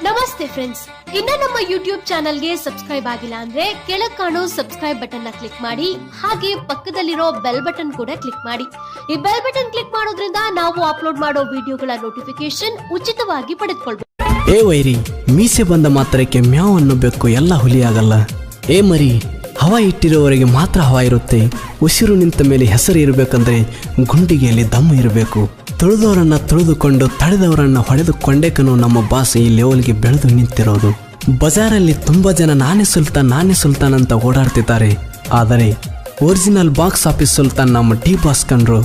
ನಮಸ್ತೆ ಫ್ರೆಂಡ್ಸ್, ಇನ್ನ ನಮ್ಮ ಯೂಟ್ಯೂಬ್ ಚಾನಲ್ಗೆ ಸಬ್ಸ್ಕ್ರೈಬ್ ಆಗಿಲ್ಲ ಅಂದ್ರೆ ಕೆಳಗ್ ಕಾಣೋ ಸಬ್ಸ್ಕ್ರೈಬ್ ಬಟನ್ ನ ಕ್ಲಿಕ್ ಮಾಡಿ, ಹಾಗೆ ಪಕ್ಕದಲ್ಲಿರೋ ಬೆಲ್ ಬಟನ್ ಕೂಡ ಕ್ಲಿಕ್ ಮಾಡಿ. ಈ ಬೆಲ್ ಬಟನ್ ಕ್ಲಿಕ್ ಮಾಡೋದ್ರಿಂದ ನಾವು ಅಪ್ಲೋಡ್ ಮಾಡೋ ವಿಡಿಯೋಗಳ ನೋಟಿಫಿಕೇಶನ್ ಉಚಿತವಾಗಿ ಪಡೆದುಕೊಳ್ಳಬಹುದು. ಏ ವೈರಿ, ಮೀಸೆ ಬಂದ ಮಾತ್ರಕ್ಕೆ ಮ್ಯಾವ್ ಅನ್ನಬೇಕು, ಎಲ್ಲ ಹುಲಿಯಾಗಲ್ಲ. ಏ ಮರಿ, ಹವಾ ಇಟ್ಟಿರೋವರೆಗೆ ಮಾತ್ರ ಹವಾ ಇರುತ್ತೆ. ಉಸಿರು ನಿಂತ ಮೇಲೆ ಹೆಸರು ಇರಬೇಕಂದ್ರೆ ಗುಂಡಿಗೆಯಲ್ಲಿ ದಮ್ಮು ಇರಬೇಕು. ತುಳಿದವರನ್ನ ತುಳಿದುಕೊಂಡು ತಡೆದವರನ್ನ ಹೊಡೆದುಕೊಂಡೇಕನು ನಮ್ಮ ಬಾಸ್ ಈ ಲೆವೆಲ್ಗೆ ಬೆಳೆದು ನಿಂತಿರೋದು. ಬಜಾರಲ್ಲಿ ತುಂಬಾ ಜನ ನಾನೇ ಸುಲ್ತಾನ್ ಅಂತ ಓಡಾಡ್ತಿದ್ದಾರೆ. ಆದರೆ ಒರಿಜಿನಲ್ ಬಾಕ್ಸ್ ಆಫೀಸ್ ಸುಲ್ತಾನ್ ನಮ್ಮ ಡಿ ಬಾಸ್ ಕಂಡ್ರು.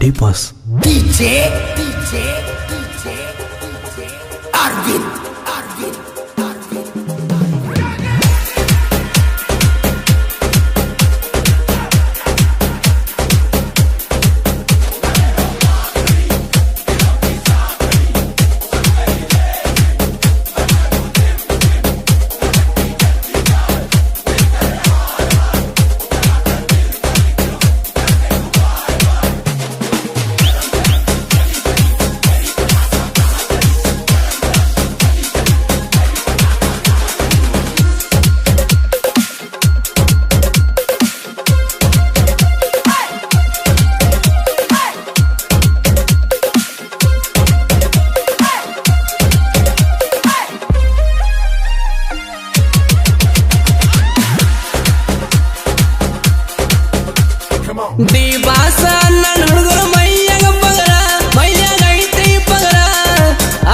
ಡಿ ಬಾಸ್ ಡಿ ಬಾಸ ನನ್ನ ಹುಡುಗರು ಮೈಯಾಗ ಪಗರ, ಮೈಯಾಗ ಐತಿ ಪಗರ,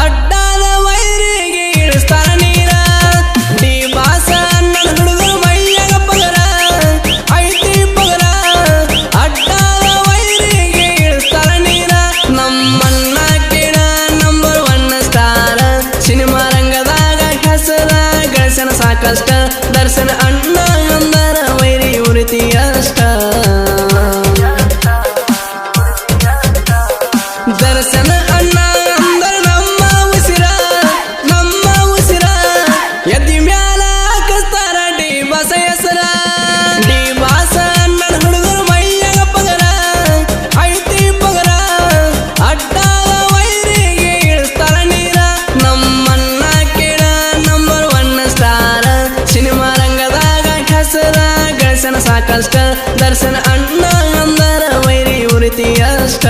ಅಡ್ಡಾದ ವೈರಿಗೆ ಇಳಿಸ್ತಾರ ನೀರ. ಡಿ ಬಾಸ ನನ್ನ ಹುಡುಗರು ಮೈಯಾಗ ಪಗರ, ಐತಿ ಪಗರ, ಅಡ್ಡಾದ ವೈರಿಗೆ ಇಳಿಸ್ತಾರ ನೀರ. ನಮ್ಮನ್ನ ಕೇಳ ನಂಬರ್ 1 ಸ್ಟಾರ್, ಸಿನಿಮಾ ರಂಗದಾಗ ಹೆಸರ ಗಳಿಸನ ಸಾಕಷ್ಟ. ದರ್ಶನ ಅಣ್ಣ ಅಂದರ ವೈರಿ ಉರಿತಿ ಅಷ್ಟ. ದರ್ಶನ ಅಣ್ಣ ಅಂದರ ನಮ್ಮ ಉಸಿರ ಎದ್ದಿ ಮ್ಯಾಲ ಹಾಕಿಸ್ತಾರ ಡಿ ಬಾಸ ಹೆಸರ. ಡಿ ಬಾಸ ನನ್ನ ಹುಡುಗರು ಮೈಯಾಗ ಪಗರ, ಐತಿ ಪಗರ, ಅಡ್ಡಾದ ವೈರಿಗೆ ಇಳಿಸ್ತಾರ ನೀರ. ನಮ್ಮನ್ನ ಕೇಳ ನಂಬರ್ 1 ಸ್ಟಾರ್, ಸಿನಿಮಾ ರಂಗದಾಗ ಹೆಸರ ಗಳಿಸನ ಸಾಕಷ್ಟ. ದರ್ಶನ ಅಣ್ಣ ಅಂದರ ವೈರಿ ಉರಿತಿ ಅಷ್ಟ.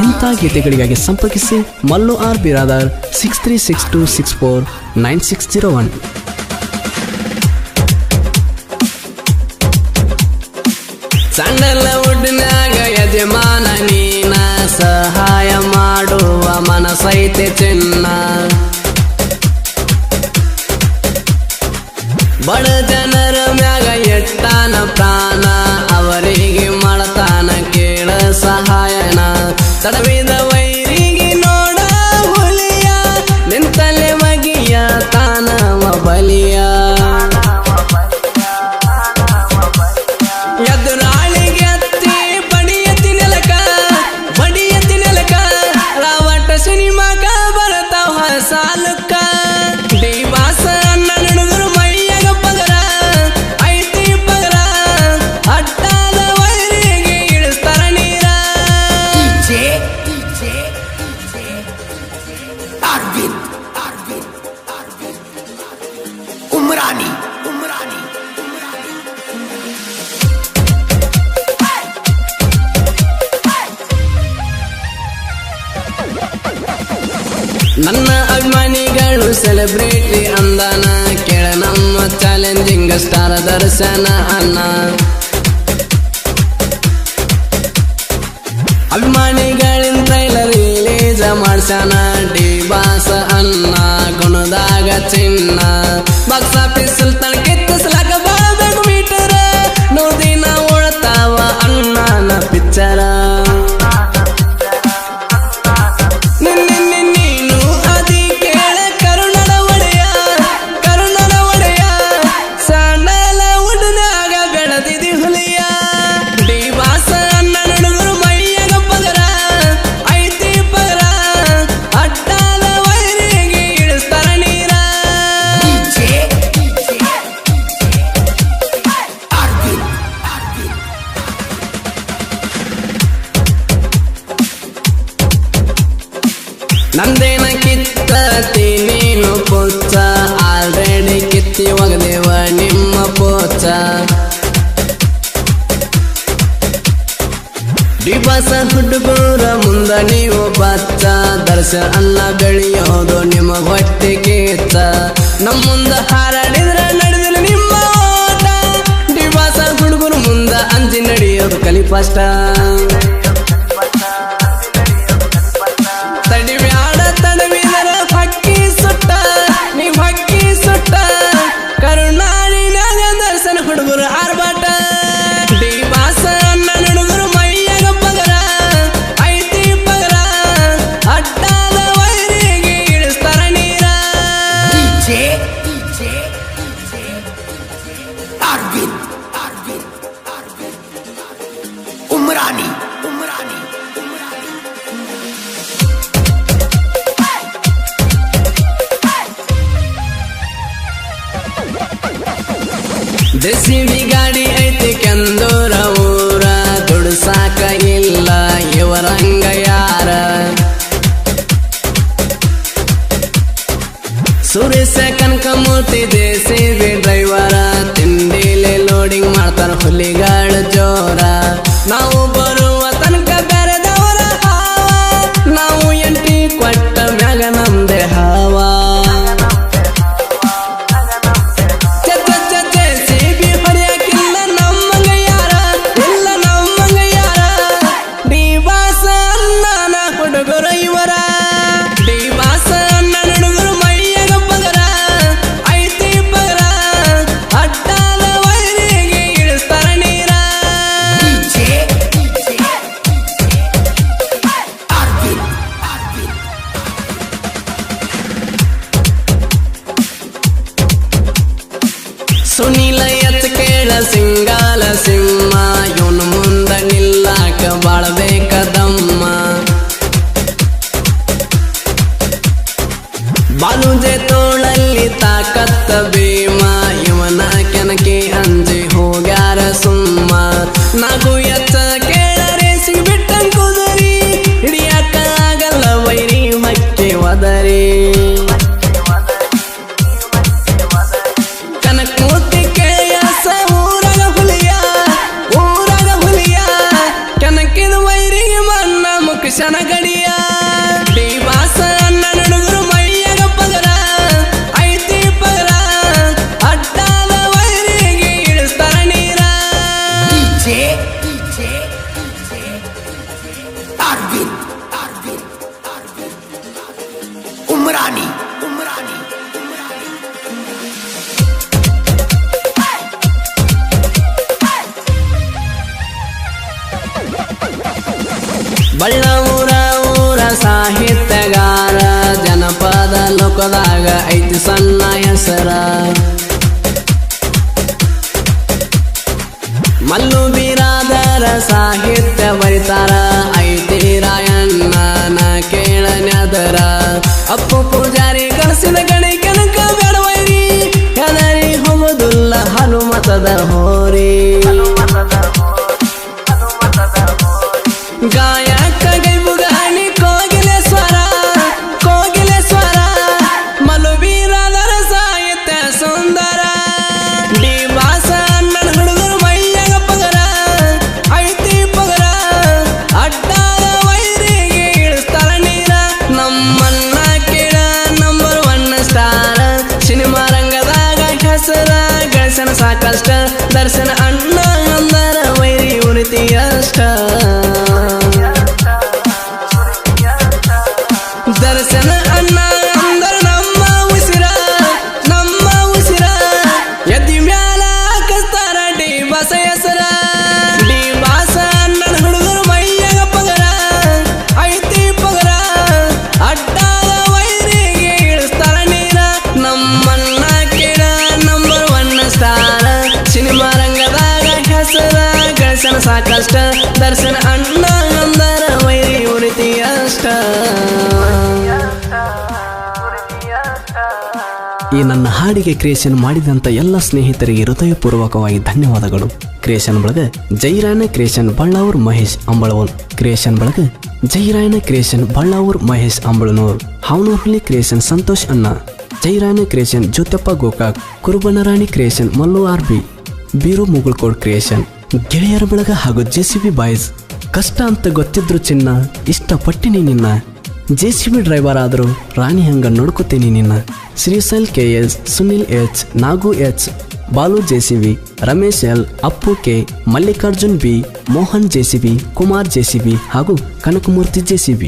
ಇಂಥ ಗೀತೆಗಳಿಗಾಗಿ ಸಂಪರ್ಕಿಸಿ ಮಲ್ಲು ಆರ್ ಬಿರಾದರ್ 6362649601. ಸಂಡಲ ಉಡ್ನ್ಯಾಗ ಯಜಮಾನ ನೀನ, ಸಹಾಯ ಮಾಡುವ ಮನಸೈತೆ ಚಿನ್ನ. ಬಡ ಜನರ ಮ್ಯಾಗ ಎಟ್ಟಾನ ಪ್ರಾಣ, ಅವರಿಗೆ ಮಾಡತಾನ ಕೇಳ ಸಹಾಯನ. ತಡವಿದ ವೈರಿಗೆ ನೋಡ ಹುಲಿಯ, ನಿಂತಲೆ ಮಗಿಯ ತಾನವ ಬಲಿಯ. ಎದುರಾಳಿಗೆ ಹತ್ತಿ ಬಡಿಯತಿ ನೆಲಕ, ರಾವಟ ಸಿನಿಮಾಕ ಬರ್ತಾವ ಸಾಲುಕ್ಕ. ಡಿ ಬಾಸ ಅಣ್ಣ ಹುಡುಗರು ಮೈಯಾಗ ಪಗರ, ಐತಿ ಪಗರ, ಅಡ್ಡಾದ ವೈರಿಗೆ ಇಳಿಸ್ತಾರ ನೀರ. ಉಮ್ರಾನಿ ನನ್ನ ಅಭಿಮಾನಿಗಳು ಸೆಲೆಬ್ರಿಟಿ ಅಂದಾನ, ಕೇಳ ನಮ್ಮ ಚಾಲೆಂಜಿಂಗ್ ಸ್ಟಾರ್ ದರ್ಶನ ಅನ್ನ. ಅಭಿಮಾನಿಗಳಿಂದ ಟ್ರೈಲರ್ ರಿಲೀಸ್ ಮಾಡ್ಸನ ಡಿ ಬಾಸ ಅನ್ನ, ಗುಣದಾಗ ಚಿನ್ನ. ಬಾಕ್ಸ್ ಆಫೀಸ್ ಸುಲ್ತಾನ್ ಕಿತ್ತಿಸ್ಲಾಕ ಬಾಳ್ಬೇಕು ಮೀಟರ, ನೋದಿನ ಓಡ್ತಾವ ಅಣ್ಣನ ಪಿಕ್ಚರ. DJ ನಂದೇನ ಕಿತ್ತತಿ ನೀನು ಪೋಚ ಆಲ್ರೆಡಿ ಕಿತ್ತಿ ಒಗದೇವ ನಿಮ್ಮ ಪೋಚ ದಿವಸ ಹುಡುಗರ ಮುಂದ ನೀವು ಬಚ್ಚ ದರ್ಶನ ಅನ್ನ ಬೆಳೆಯೋದು ನಿಮ್ಮ ಹೊಟ್ಟೆ ಕೇಚ ನಮ್ಮ ಮುಂದ ಹಾರಾಡಿದ್ರ ನಡೆದಿಲ್ಲ ನಿಮ್ಮ ಓಟ ದಿವಸ ಹುಡುಗರ ಮುಂದ ಅಂಜಿ ನಡೆಯೋದು ಕಲಿಪಷ್ಟ ತಡಿಬ್ಯಾಡ ತಡವಿದರ ಹಕ್ಕಿ ಸುಟ್ಟ ನೀವ್ ಹಕ್ಕಿ ಸುಟ್ಟ ಕರುಣಾನಿನಾಗ ದರ್ಶನ ಹುಡುಗರು ಆರ್ಭಾಟ ದಿವಸ ಅನ್ನ ಹುಡುಗರು ಮೈಯಾಗ ಪಗರ ಐತಿ ಪಗರ ಅಡ್ಡಾದ ವೈರಿಗೆ ಇಳಿಸ್ತಾರ ನೀರ उमरानी ದೇಸಿವಿ ಗಾಡಿ ಐತಿ ಕೆಂದೂರ ಊರ ದುಡ್ಸಾಕ ಇಲ್ಲ ಇವರಂಗ ಯಾರ ಸುರೇಶ ಕನಕಮೂರ್ತಿ ದೇಸಿವಿ ಡ್ರೈವರ ತಿಂಡಿಲೆ ಲೋಡಿಂಗ್ ಮಾಡ್ತಾರ ಹುಲಿಗಾಳ ಜೋರ ನಾವು ಬರುವ ತನಕ ಬೆರೆದವರ ಹಾವ ನಾವು ಎಂಟಿ ಕೊಟ್ಟ ಮ್ಯಾಗ ನಮ್ದೆ ಹಾವ ಸುನಿಲ ಎತ್ ಕೇಳ ಸಿಂಗಾಲ ಸಿಂಹ ಇವನು ಮುಂದ ನಿಲ್ಲಾಕ ಬಾಳ್ಬೇಕದಮ್ಮ ಬಾಲುಜೆ ತೋಳಲ್ಲಿ ತಾಕತ್ತ ಭೀಮ ಇವನ ಕೆನಕಿ ಅಂಜಿ ಹೋಗ್ಯಾರ ಸುಮ್ಮ ನಾಗು ಎತ್ತ ಕೇಳ ರೇಸಿಗೆ ಬಿಟ್ಟಂಗ್ ಕುದುರಿ ಹಿಡಿಯಾಕ ಆಗಲ್ಲ ವೈರಿ ಮಕ್ಕೆ ಒದರಿ ಕನಕಮೂರ್ತಿ ಕೇಯಸ ಊರಾಗ ಹುಲಿಯ ಕೆನಕಿದ ವೈರಿಗೆ ಮನ್ನ ಮುಖಶನ ಗಡಿಯ ದಿವಾಸ ಅನ್ನ ಹುಡುಗರು ಮೈಯಾಗ ಪಗರ ಐತಿ ಪಗರ ಅಡ್ಡಾದ ವೈರಿಗೆ ಇಳಿಸ್ತಾರ ನೀರ उमरानी ಬಳ್ಳ ಊರ ಸಾಹಿತ್ಯಗಾರ ಜನಪದ ಲೋಕದಾಗ ಐತಿ ಸಣ್ಣ ಹೆಸರ ಮಲ್ಲು ಬಿರಾದರ ಸಾಹಿತ್ಯ ಬರಿತಾರ ಐತಿ ರಾಯಣ್ಣನ ಕೇಳನ್ಯದರ ಅಪ್ಪು ಪೂಜಾರಿ ಗಳಿಸಿದ ಗಣಿ ಕನಕ ಬೇಡವೈರಿ ಹೆದರಿ ಹೋಗುದಿಲ್ಲ ಹನುಮತದ ಹೋರಿ ಗಾಯಕ ಗೈಬುಗಾನಿ ಕೋಗಿಲೆ ಸ್ವರ ಮಲು ಬೀರಾದರ ಸಾಹಿತ್ಯ ಸುಂದರ ದಿವಾಸ ಅಣ್ಣನ ಹುಡುಗರು ಮೈಯಾಗ ಪಗರ ಐತಿ ಪಗರ ಅಡ್ಡಾದ ವೈರಿಗೆ ಇಳಿಸ್ತಾರ ನೀರ ನಮ್ಮನ್ನ ಕೇಳ ನಂಬರ್ 1 ಸ್ಟಾರ್ ಸಿನಿಮಾ ರಂಗದಾಗ ಹೆಸರ ಗಳಿಸನ ಸಾಕಷ್ಟ ದರ್ಶನ ಅಣ್ಣ ಅಂದರ ವೈರಿ ಉಳಿತಿ ಅಷ್ಟ ದರ್ಶನ ಅಣ್ಣ ಅಂದರ ನಮ್ಮ ಉಸಿರ ಎದ್ದಿ ಮ್ಯಾಲ ಹಾಕಸ್ತಾರ ಡಿಬಾಸ ಹೆಸರ ಡಿಬಾಸ ಅಣ್ಣನ ಹುಡುಗರು ಮೈಯಾಗ ಪಗರ ಐತಿ ಪಗರ ಅಡ್ಡಾದ ವೈರಿಗೆ ಇಳಿಸ್ತಾರ ನೀರ ನಮ್ಮನ್ನ ಕೇಳ ನಂಬರ್ 1 ಸ್ಟಾರ್ ಸಿನಿಮಾ ರಂಗದಾಗ ಹೆಸರ ಗಳಿಸನ ಸಾಕಷ್ಟ ದರ್ಶನ ಅಣ್ಣ ಅಂದರ ವೈರಿ ಉರಿತಿ ಅಷ್ಟ ಈ ನನ್ನ ಹಾಡಿಗೆ ಕ್ರಿಯೇಷನ್ ಮಾಡಿದಂಥ ಎಲ್ಲ ಸ್ನೇಹಿತರಿಗೆ ಹೃದಯಪೂರ್ವಕವಾಗಿ ಧನ್ಯವಾದಗಳು. ಕ್ರಿಯೇಷನ್ ಬಳಗ ಜೈರಾಯಣ ಕ್ರಿಯೇಷನ್ ಬಳ್ಳಾವೂರ್ ಮಹೇಶ್ ಅಂಬಳವನ್. ಕ್ರಿಯೇಷನ್ ಬಳಗ ಜೈರಾಯಣ ಕ್ರಿಯೇಷನ್ ಬಳ್ಳಾವೂರ್ ಮಹೇಶ್ ಅಂಬಳನೂರ್. ಹಾವನೂರ್ಹಳ್ಳಿ ಕ್ರಿಯೇಷನ್ ಸಂತೋಷ್ ಅಣ್ಣ. Jairayana creation Jyotappa Gokak. Kurubanarani creation Mallu RB. Biru Mugulkod creation. ಗೆಳೆಯರ ಬಳಗ ಹಾಗೂ JCB ಬಾಯ್ಸ್. ಕಷ್ಟ ಅಂತ ಗೊತ್ತಿದ್ರು ಚಿನ್ನ, ಇಷ್ಟಪಟ್ಟಿನಿ ನಿನ್ನ. JCB ಡ್ರೈವರ್ ಆದರೂ ರಾಣಿ ಹಂಗ ನೋಡ್ಕೋತೀನಿ ನಿನ್ನ. ಶ್ರೀಶೈಲ್ KS, ಸುನಿಲ್ H, ನಾಗು H, Balu JCB, Ramesh L, Appu K, Mallikarjun B, Mohan JCB, Kumar JCB ಹಾಗೂ ಕನಕಮೂರ್ತಿ JCB.